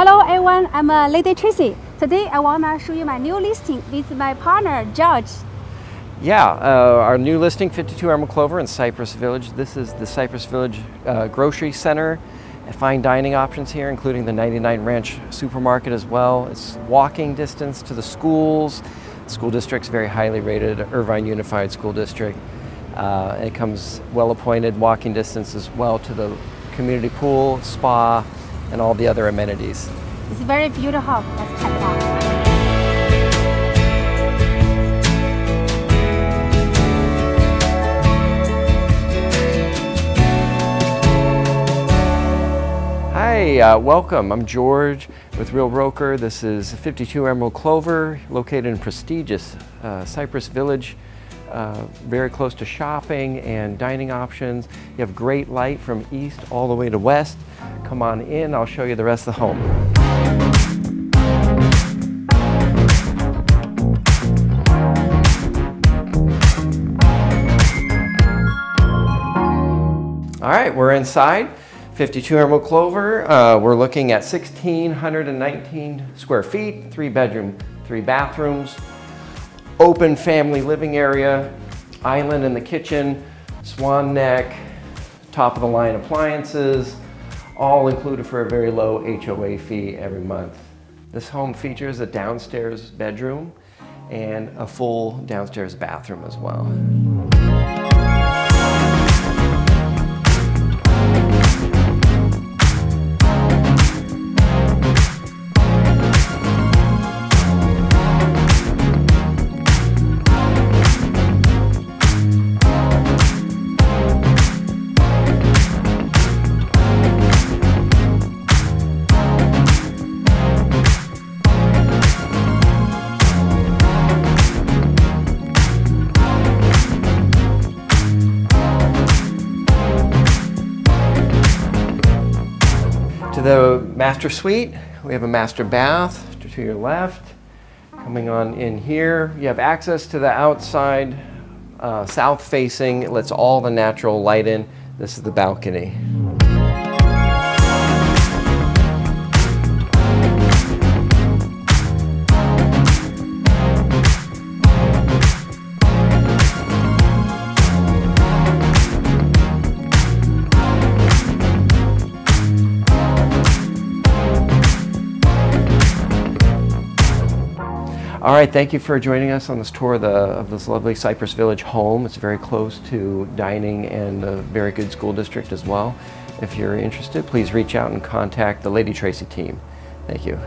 Hello everyone, I'm Lady Tracy. Today I want to show you my new listing with my partner George. Yeah, our new listing, 52 Emerald Clover in Cypress Village. This is the Cypress Village grocery center. Fine dining options here, including the 99 Ranch supermarket as well. It's walking distance to the schools. The school district's very highly rated, Irvine Unified School District. It comes well appointed walking distance as well to the community pool, spa, and all the other amenities. It's very beautiful. Let's check it out. Hi, welcome. I'm George with Real Broker. This is 52 Emerald Clover, located in prestigious Cypress Village, very close to shopping and dining options. You have great light from east all the way to west. Come on in, I'll show you the rest of the home. All right, we're inside. 52 Emerald Clover. We're looking at 1,619 square feet, 3 bedroom, 3 bathrooms, open family living area, island in the kitchen, swan neck, top of the line appliances, all included for a very low HOA fee every month. This home features a downstairs bedroom and a full downstairs bathroom as well. To the master suite, we have a master bath to your left. Coming on in here, you have access to the outside, south facing. It lets all the natural light in. This is the balcony. All right, thank you for joining us on this tour of this lovely Cypress Village home. It's very close to dining and a very good school district as well. If you're interested, please reach out and contact the Lady Tracy team. Thank you.